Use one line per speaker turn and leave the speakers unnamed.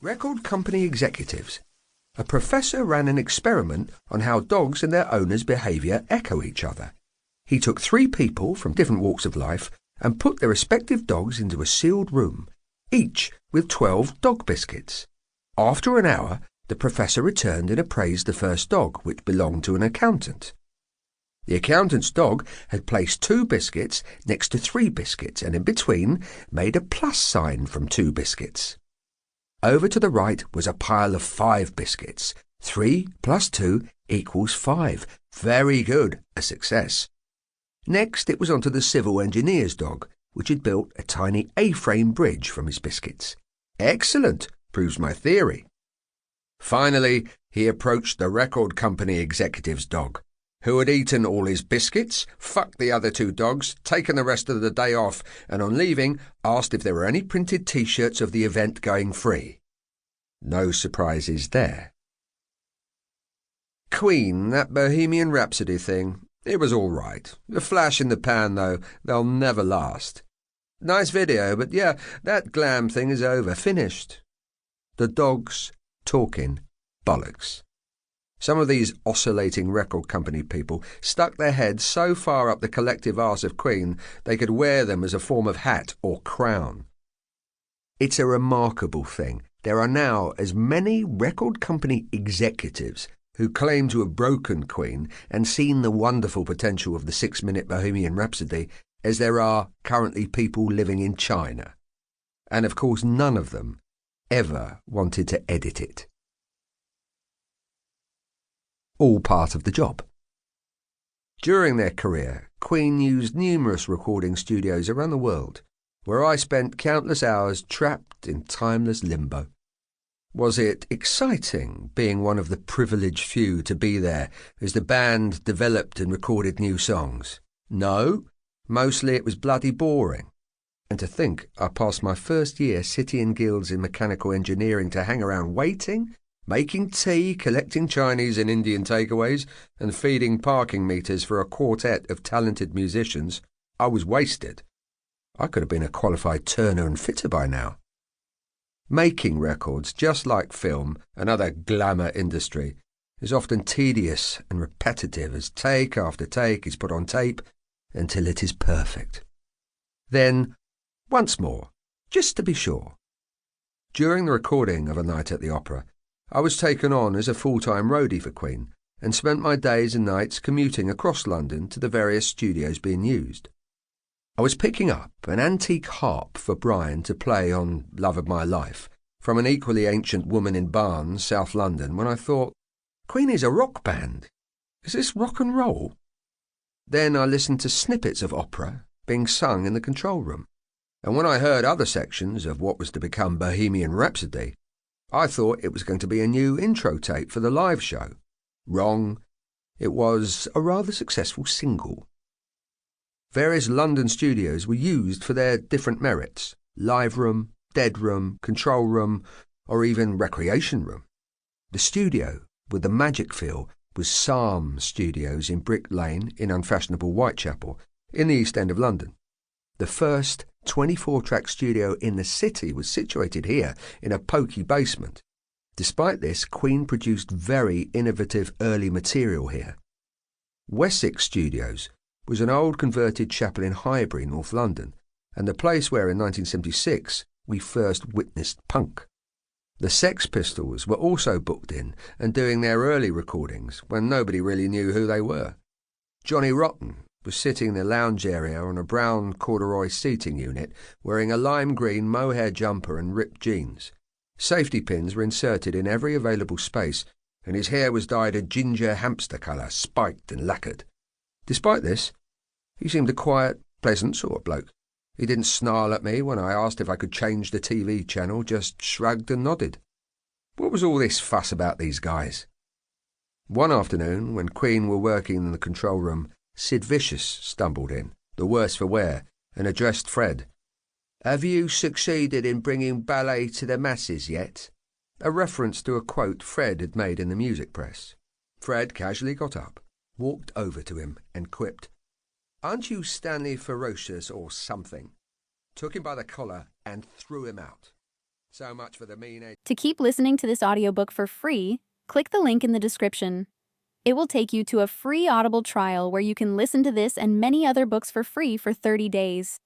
Record company executives. A professor ran an experiment on how dogs and their owners' behaviour echo each other. He took 3 people from different walks of life and put their respective dogs into a sealed room, each with 12 dog biscuits. After an hour, the professor returned and appraised the first dog, which belonged to an accountant. The accountant's dog had placed 2 biscuits next to 3 biscuits and in between made a plus sign from 2 biscuits. Over to the right was a pile of 5 biscuits. 3 plus 2 equals 5. Very good, a success. Next it was onto the civil engineer's dog, which had built a tiny A-frame bridge from his biscuits. Excellent, proves my theory. Finally, he approached the record company executive's dog, who had eaten all his biscuits, fucked the other 2 dogs, taken the rest of the day off, and on leaving, asked if there were any printed T-shirts of the event going free. No surprises there. Queen, that Bohemian Rhapsody thing, it was all right. A flash in the pan, though. They'll never last. Nice video, but yeah, that glam thing is over, finished. The dogs talking bollocks. Some of these oscillating record company people stuck their heads so far up the collective arse of Queen they could wear them as a form of hat or crown. It's a remarkable thing. There are now as many record company executives who claim to have broken Queen and seen the wonderful potential of the 6-minute Bohemian Rhapsody as there are currently people living in China. And of course none of them ever wanted to edit it. All part of the job. During their career, Queen used numerous recording studios around the world, where I spent countless hours trapped in timeless limbo. Was it exciting being one of the privileged few to be there as the band developed and recorded new songs? No, mostly it was bloody boring. And to think I passed my first year City and Guilds in mechanical engineering to hang around waiting, making tea, collecting Chinese and Indian takeaways, and feeding parking meters for a quartet of talented musicians, I was wasted. I could have been a qualified turner and fitter by now. Making records, just like film, another glamour industry, is often tedious and repetitive as take after take is put on tape until it is perfect. Then, once more, just to be sure. During the recording of A Night at the Opera, I was taken on as a full-time roadie for Queen and spent my days and nights commuting across London to the various studios being used. I was picking up an antique harp for Brian to play on Love of My Life from an equally ancient woman in Barnes, South London, when I thought, Queen is a rock band. Is this rock and roll? Then I listened to snippets of opera being sung in the control room, and when I heard other sections of what was to become Bohemian Rhapsody, I thought it was going to be a new intro tape for the live show. Wrong. It was a rather successful single. Various London studios were used for their different merits: live room, dead room, control room, or even recreation room. The studio with the magic feel was Psalm Studios in Brick Lane in unfashionable Whitechapel, in the East End of London. The first 24-track studio in the city was situated here in a poky basement. Despite this, Queen produced very innovative early material here. Wessex Studios was an old converted chapel in Highbury, North London, and the place where in 1976 we first witnessed punk. The Sex Pistols were also booked in and doing their early recordings when nobody really knew who they were. Johnny Rotten was sitting in the lounge area on a brown corduroy seating unit wearing a lime green mohair jumper and ripped jeans. Safety pins were inserted in every available space, and his hair was dyed a ginger hamster colour, spiked and lacquered. Despite this, he seemed a quiet, pleasant sort of bloke. He didn't snarl at me when I asked if I could change the TV channel, just shrugged and nodded. What was all this fuss about these guys? One afternoon, when Queen were working in the control room, Sid Vicious stumbled in, the worse for wear, and addressed Fred. "Have you succeeded in bringing ballet to the masses yet?" A reference to a quote Fred had made in the music press. Fred casually got up, walked over to him, and quipped, "Aren't you Stanley Ferocious or something?" Took him by the collar and threw him out. So much for the mean.
To keep listening to this audiobook for free, click the link in the description. It will take you to a free Audible trial where you can listen to this and many other books for free for 30 days.